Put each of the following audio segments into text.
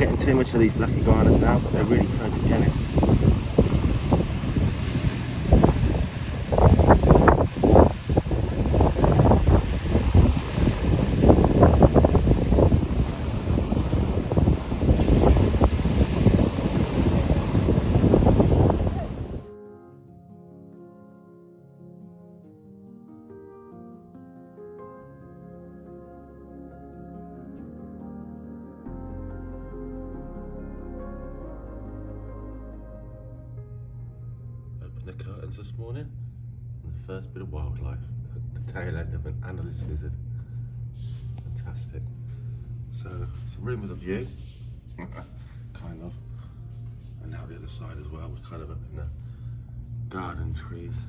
getting too much of these black iguanas now, but they're really photogenic. The curtains this morning, and the first bit of wildlife, the tail end of an analyst lizard. Fantastic. So it's a room with a view, kind of, and now the other side as well. We're kind of up in the garden trees.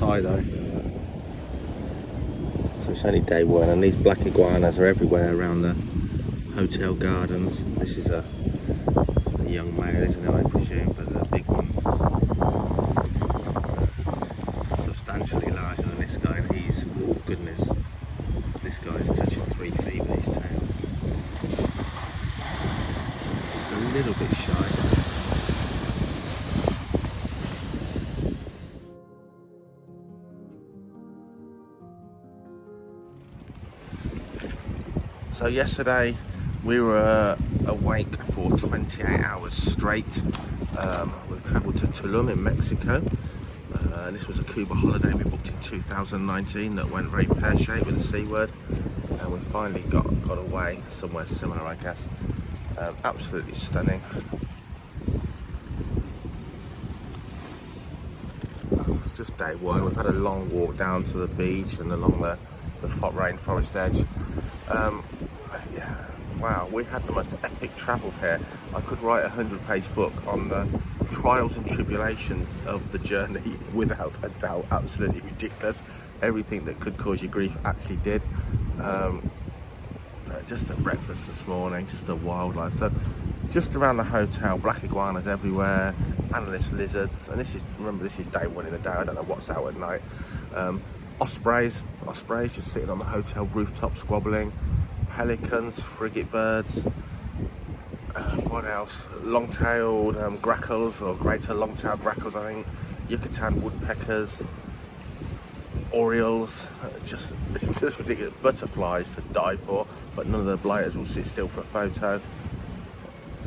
Though. So it's only day one, and these black iguanas are everywhere around the hotel gardens. This is a young male, isn't it, I presume, but the big one's substantially larger than this guy, and he's, oh goodness, this guy is touching 3 feet with his tail. Just a little bit shy. So yesterday we were awake for 28 hours straight. We've travelled to Tulum in Mexico. This was a Cuba holiday we booked in 2019 that went very pear-shaped with the C word. And we finally got away somewhere similar, I guess. Absolutely stunning. It's just day one. We've had a long walk down to the beach and along the rainforest edge. Yeah, wow, we had the most epic travel here. I could write a 100-page book on the trials and tribulations of the journey without a doubt. Absolutely ridiculous. Everything that could cause you grief actually did. Just the breakfast this morning, just the wildlife. So just around the hotel, black iguanas everywhere, analyst lizards, and this is, remember, this is day one in the day. I don't know what's out at night. Ospreys just sitting on the hotel rooftop squabbling. Pelicans, frigate birds, what else? Long-tailed grackles, or greater long-tailed grackles, I think. Yucatan woodpeckers, orioles, it's just ridiculous. Butterflies to die for, but none of the blighters will sit still for a photo.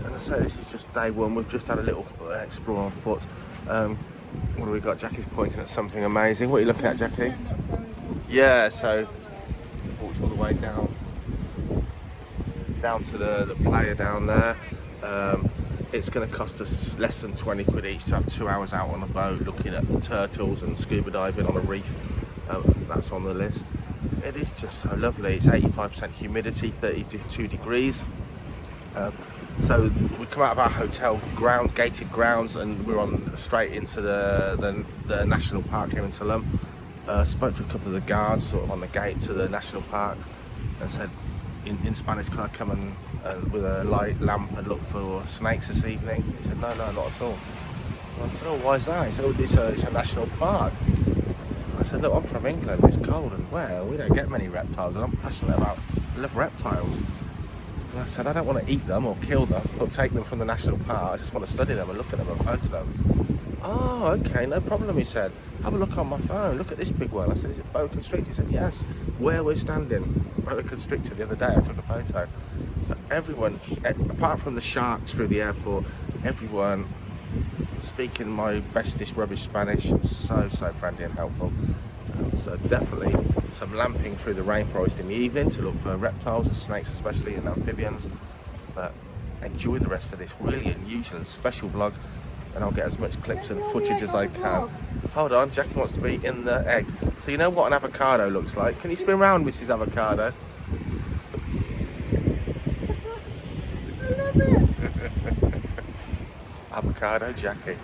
And I say this is just day one. We've just had a little explore on foot. What do we got? Jackie's pointing at something amazing. What are you looking at, Jackie? Yeah, so walked all the way down to the playa down there. It's going to cost us less than 20 quid each to have 2 hours out on a boat looking at the turtles and scuba diving on a reef. That's on the list. It is just so lovely. It's 85% humidity, 32 degrees. So we come out of our hotel gated grounds, and we're on straight into the national park here in Tulum. Spoke to a couple of the guards sort of on the gate to the national park and said in Spanish, can I come and with a light lamp and look for snakes this evening? He said, no, not at all. I said, oh, why is that? He said, oh, it's a national park. I said, look, I'm from England, it's cold, and well, we don't get many reptiles, and I'm passionate about, I love reptiles. And I said, I don't want to eat them or kill them or take them from the national park, I just want to study them and look at them and photo them. Oh, okay, no problem, he said. Have a look on my phone, look at this big one. I said, is it boa constrictor? He said, yes. Where we're standing, boa constrictor. The other day I took a photo. So everyone, apart from the sharks through the airport, everyone speaking my bestest rubbish Spanish, so friendly and helpful. So definitely some lamping through the rainforest in the evening to look for reptiles and snakes, especially, and amphibians. But enjoy the rest of this really unusual and special vlog, and I'll get as much clips and footage as I can. Hold on, Jackie wants to be in the egg. So you know what an avocado looks like? Can you spin round, Mrs. Avocado? Avocado Jackie.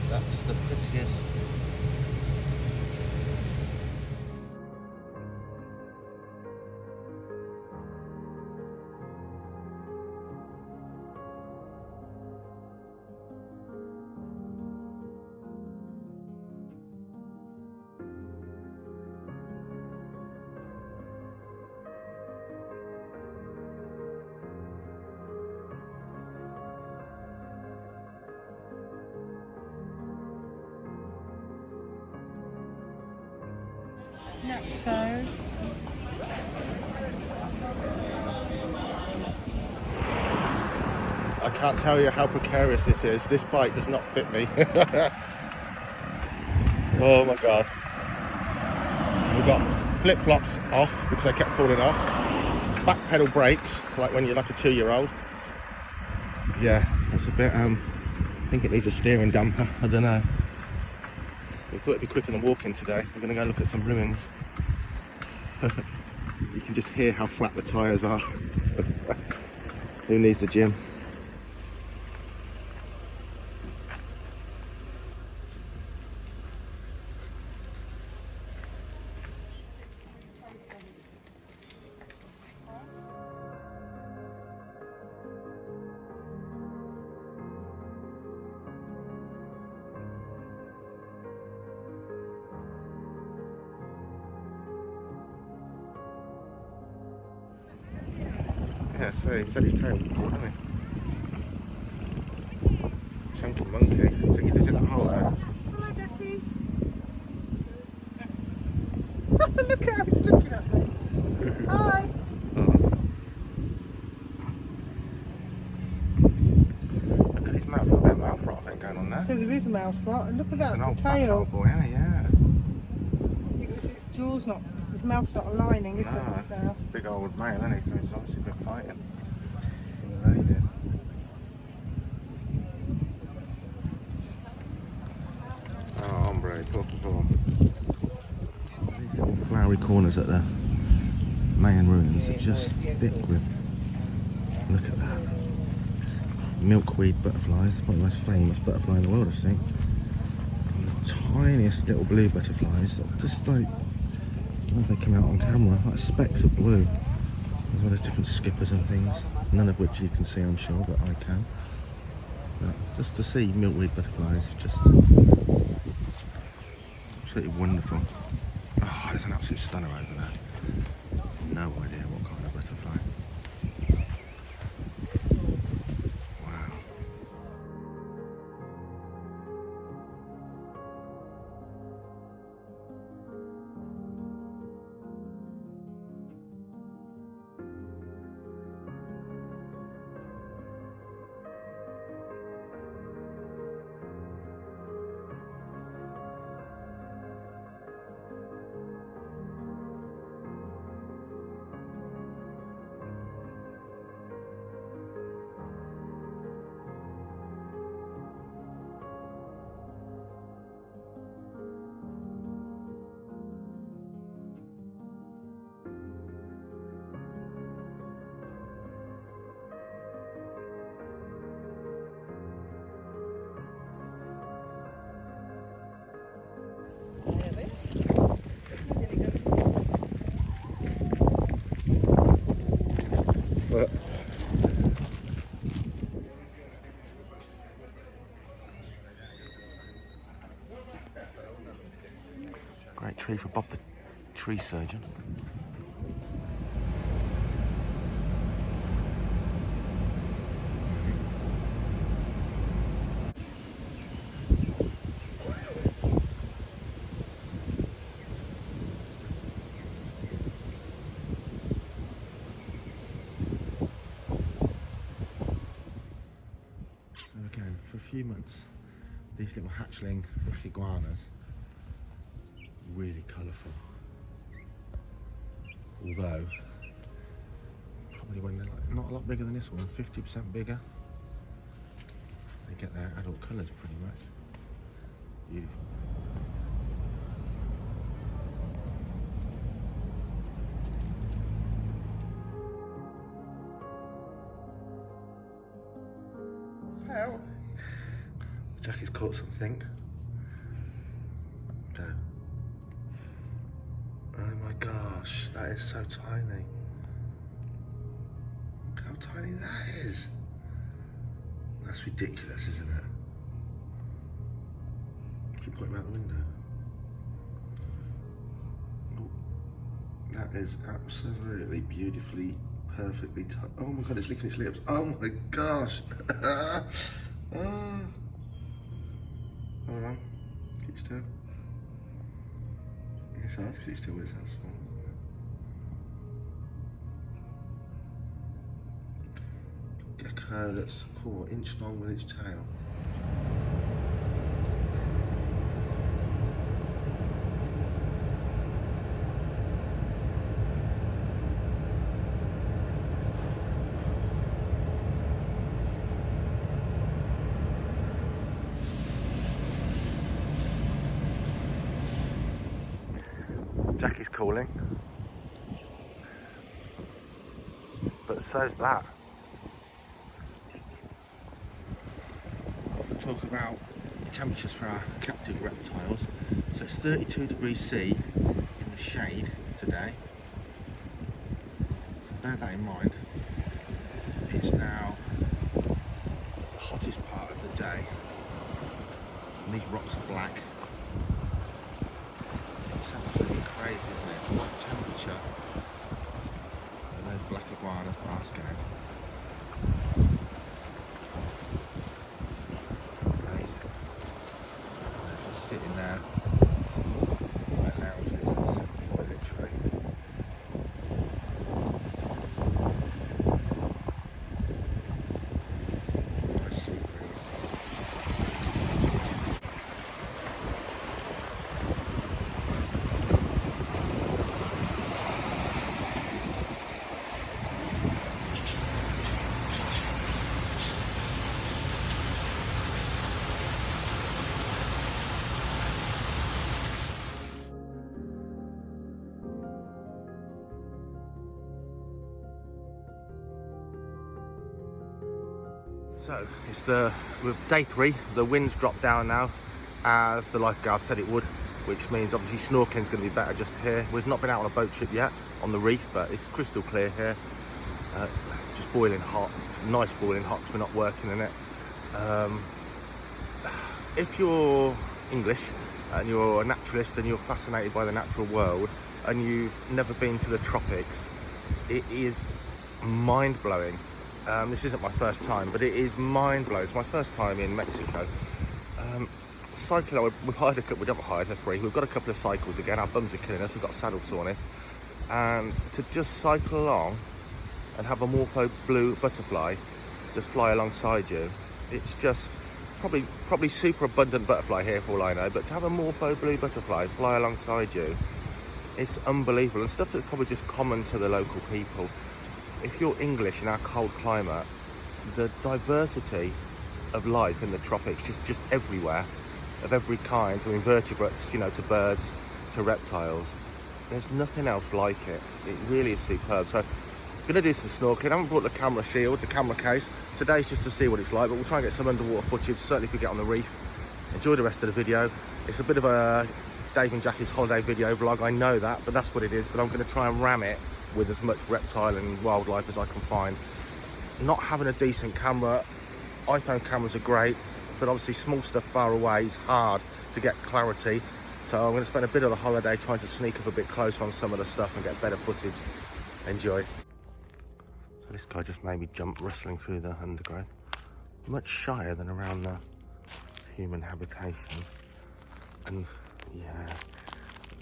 That's the prettiest. So I can't tell you how precarious this is. This bike does not fit me. Oh my god. We've got flip-flops off because they kept falling off. Back pedal brakes, like when you're like a 2-year-old. Yeah, that's a bit, I think it needs a steering damper, I don't know. We thought it'd be quicker than walking today. We're gonna go look at some ruins. You can just hear how flat the tyres are. Who needs the gym? Yeah, see, he's had his tail before, hasn't he? Chunky monkey. I think he lives in that hole there. hello, Jackie. Look at how he's looking at me. Hi. Look at his mouth. Got a bit of mouth rot, I think, going on there. So there is a mouse rot, and look at that, It's an old the fat tail. old boy, isn't he? Yeah. Because his jaw's not, his mouth's not aligning, is No. it? Now? Big old male, isn't he? So he's obviously been fighting with the ladies. Oh, hombre, por favor. These little flowery corners at the Mayan ruins are just thick with, look at that, milkweed butterflies, one of the most famous butterfly in the world, I think. And the tiniest little blue butterflies, just like, I don't know if they come out on camera, like specks of blue, as well as different skippers and things, none of which you can see, I'm sure, but I can. But just to see milkweed butterflies is just absolutely wonderful. Oh, there's an absolute stunner over there. No idea what kind of butterfly. Wow. What? Great tree for Bob the tree surgeon. So again, for a few months, these little hatchling black iguanas, really colourful. Although, probably when they're like, not a lot bigger than this one, 50% bigger, they get their adult colours pretty much. Beautiful. How? Jackie's caught something. Go. Oh my gosh, that is so tiny. Look how tiny that is. That's ridiculous, isn't it? Should we put him out the window? Oh, that is absolutely beautifully, perfectly tiny. Oh my god, it's licking its lips. Oh my gosh. Oh. Hold on. Keep still. It's hard to keep still when it's that small. Gecko that's 4-inch long with its tail. Jackie's calling, but so's that. We'll talk about temperatures for our captive reptiles. So it's 32 degrees C in the shade today. So bear that in mind. It's now the hottest part of the day, and these rocks are black. Crazy, isn't it? What temperature are those black iguanas basking in? Crazy. They're just sitting there like lounge lizards, literally. Nice sea breeze. So it's with day 3, the wind's dropped down now, as the lifeguard said it would, which means obviously snorkeling's going to be better just here. We've not been out on a boat trip yet on the reef, but it's crystal clear here. Just boiling hot. It's nice boiling hot because we're not working in it. If you're English and you're a naturalist and you're fascinated by the natural world and you've never been to the tropics, it is mind-blowing. This isn't my first time, but it is mind-blowing. It's my first time in Mexico. Cycling, we've hired we don't hire, they're free. We've got a couple of cycles again. Our bums are killing us. We've got saddle soreness. And to just cycle along and have a morpho blue butterfly just fly alongside you, it's just probably super abundant butterfly here for all I know, but to have a morpho blue butterfly fly alongside you, it's unbelievable, and stuff that's probably just common to the local people. If you're English in our cold climate, the diversity of life in the tropics, just everywhere, of every kind, from invertebrates, to birds, to reptiles, there's nothing else like it. It really is superb. So, I'm going to do some snorkeling. I haven't brought the camera shield, the camera case. Today's just to see what it's like, but we'll try and get some underwater footage, certainly if we get on the reef. Enjoy the rest of the video. It's a bit of a Dave and Jackie's holiday video vlog, I know that, but that's what it is. But I'm going to try and ram it with as much reptile and wildlife as I can find. Not having a decent camera, iPhone cameras are great, but obviously small stuff far away is hard to get clarity. So I'm going to spend a bit of the holiday trying to sneak up a bit closer on some of the stuff and get better footage. Enjoy. So this guy just made me jump rustling through the undergrowth. Much shyer than around the human habitation. And yeah,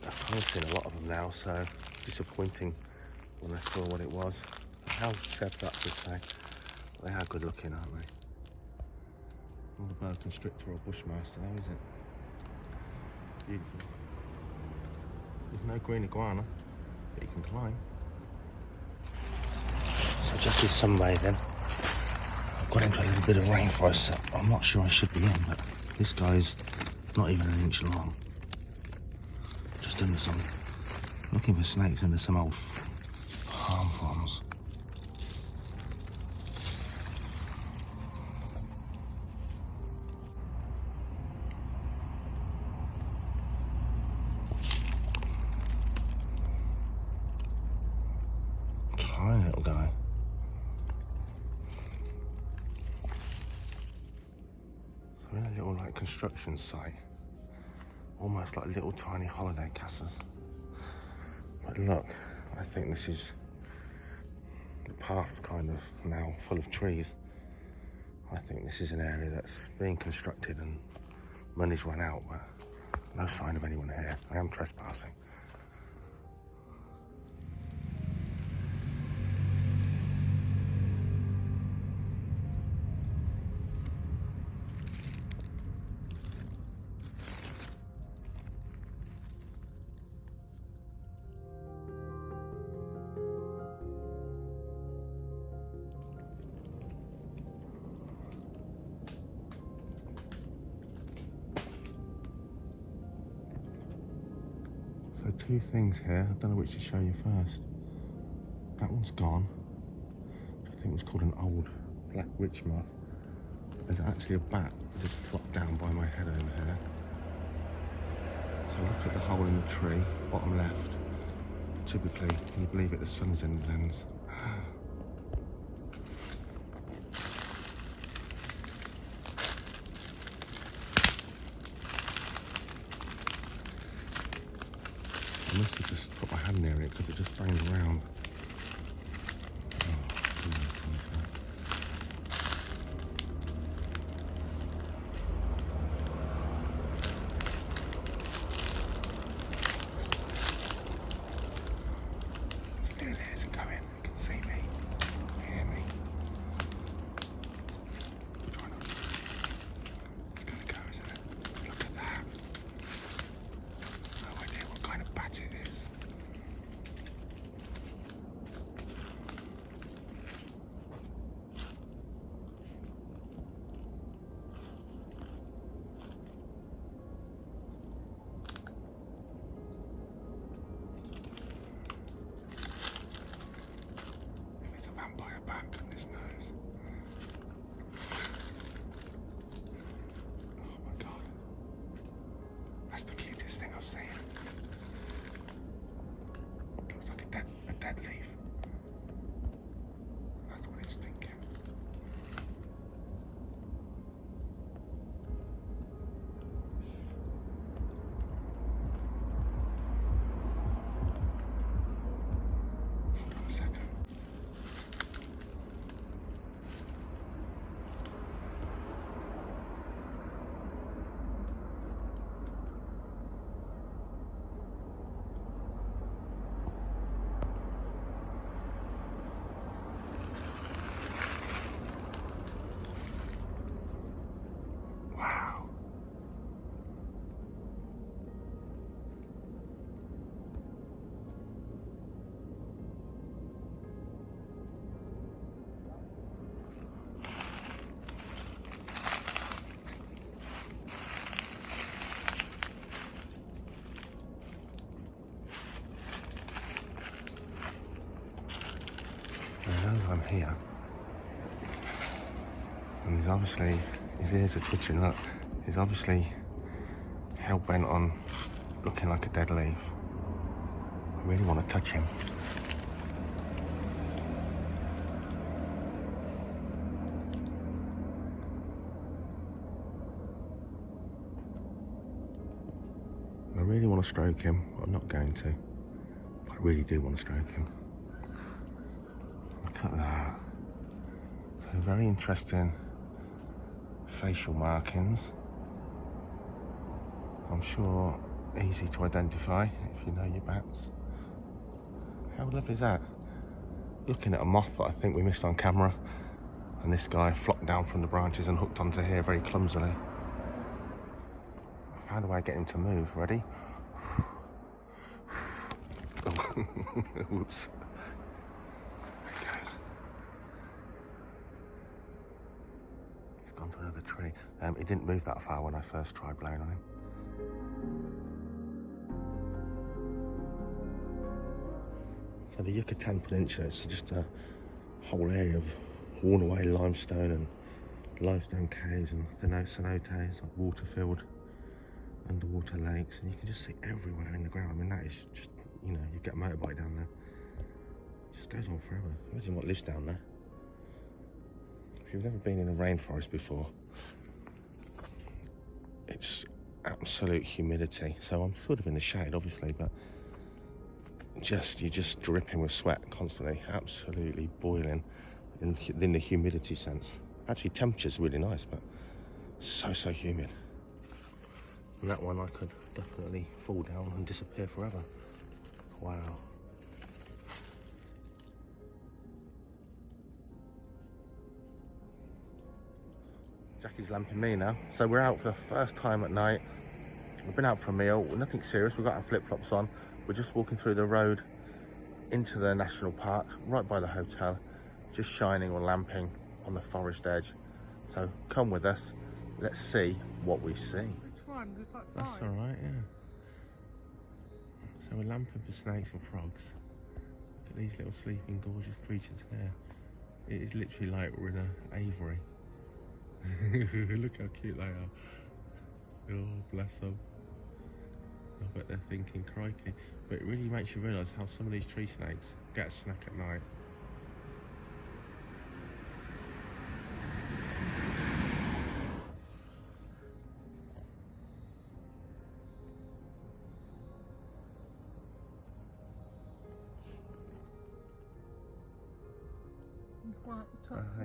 I've kind of seen a lot of them now, so disappointing when I saw what it was. How Seb's up to say. They are good looking, aren't they? Not a boa constrictor or bushmaster though, is it? Beautiful. There's no green iguana, but you can climb. So Jackie's sunbathing. I've got into a little bit of rainforest, so I'm not sure I should be in, but this guy's not even an inch long. Just under some, looking for snakes under some old palm fronds. Tiny little guy. So we're in a little like construction site, almost like little tiny holiday castles. But look, I think this is the path kind of now full of trees. I think this is an area that's being constructed and money's run out, but no sign of anyone here. I am trespassing. So two things here, I don't know which to show you first. That one's gone, which I think was called an old black witch moth. There's actually a bat that just flopped down by my head over here. So look at the hole in the tree, bottom left. Typically, can you believe it, the sun's in the lens. I must have just put my hand near it because it just banged around. There it is, going. You can see me, hear me. Try not to. It's gonna go, isn't it? Look at that. No idea what kind of bat it is. If it's a vampire bat, goodness knows. Oh my god. That's the cutest thing I've seen. Looks like a dead leaf. That's what it's thinking. Hold on a second. Wow. He knows I'm here. And he's obviously, his ears are twitching, look. He's obviously hell-bent on looking like a dead leaf. I really want to touch him. I really want to stroke him, but I'm not going to. I really do want to stroke him. Look at that. So very interesting facial markings. I'm sure easy to identify if you know your bats. How lovely is that? Looking at a moth that I think we missed on camera, and this guy flopped down from the branches and hooked onto here very clumsily. I found a way to get him to move. Ready? Oops. There he goes. He's gone to another tree. He didn't move that far when I first tried blowing on him. So the Yucatan Peninsula is just a whole area of worn away limestone and limestone caves and cenotes, like water-filled underwater lakes, and you can just see everywhere in the ground. I mean, that is just, you know, you get a motorbike down there, it just goes on forever. Imagine what lives down there. If you've never been in a rainforest before, it's absolute humidity. So I'm sort of in the shade, obviously, but you're just dripping with sweat constantly, absolutely boiling in the humidity sense. Actually, temperature's really nice, but so humid. And that one I could definitely fall down and disappear forever. Wow. Jackie's lamping me now. So we're out for the first time at night. We've been out for a meal, nothing serious, we've got our flip-flops on. We're just walking through the road into the national park, right by the hotel, just shining or lamping on the forest edge. So come with us, let's see what we see. That's all right, yeah. So we're lamping for snakes and frogs. Look at these little sleeping, gorgeous creatures here. It is literally like we're in an aviary. Look how cute they are. Oh, bless them. I bet they're thinking, crikey. But it really makes you realise how some of these tree snakes get a snack at night.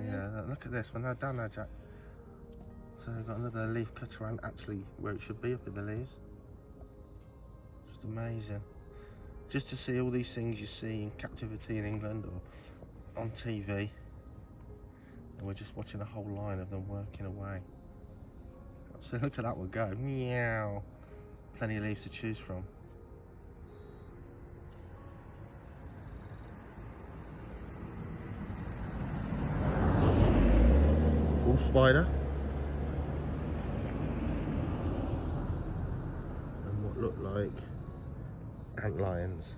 Yeah, look at this, we're now down there, Jack. So we've got another leaf cut around actually where it should be, up in the leaves. Just amazing. Just to see all these things you see in captivity in England or on TV. And we're just watching a whole line of them working away. So look at that one go, meow. Plenty of leaves to choose from. Wolf spider. And what look like ant lions.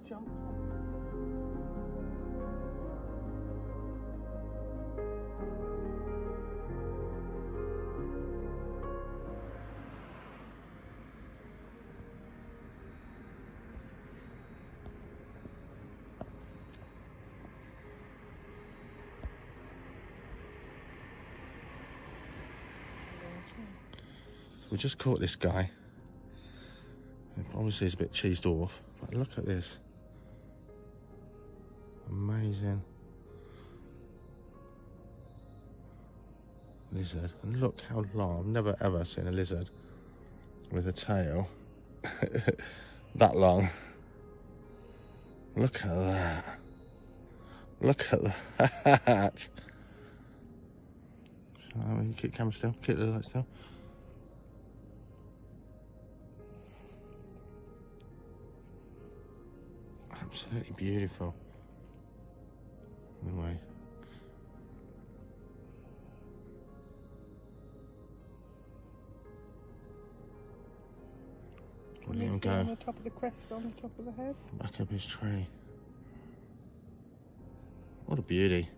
Jump. We just caught this guy. Obviously he's a bit cheesed off, but look at this. Amazing. Lizard. And look how long. I've never ever seen a lizard with a tail that long. Look at that. Look at that. You keep the camera still, keep the light still. Absolutely beautiful. Anyway. William On go the top of the crest, on the top of the head. back up his tree. What a beauty.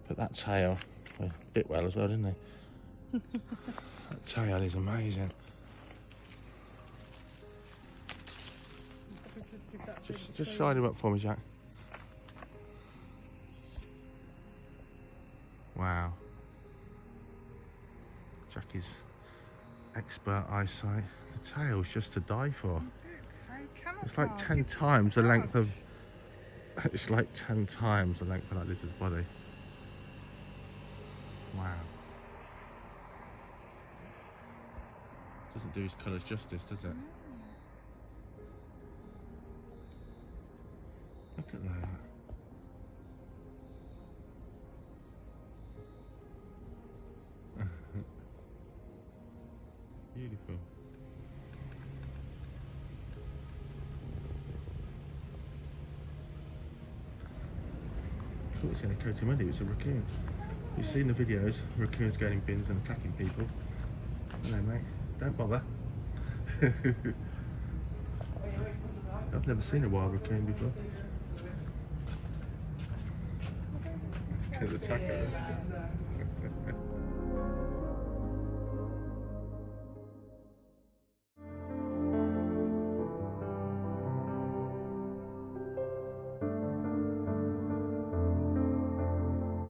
But that tail, well, bit well as well, didn't he? That tail is amazing. Just shine him up for me, Jack. Wow. Jackie's expert eyesight. The tail's just to die for. It's like 10 times the length of... It's like 10 times the length of that lizard's body. Wow. Doesn't do his colours justice, does it? Look at that. Beautiful. I thought it was in a coatimundii, it was a raccoon. You've seen the videos, raccoons going in bins and attacking people. Hello mate, don't bother. I've never seen a wild raccoon before. It's going to attack her.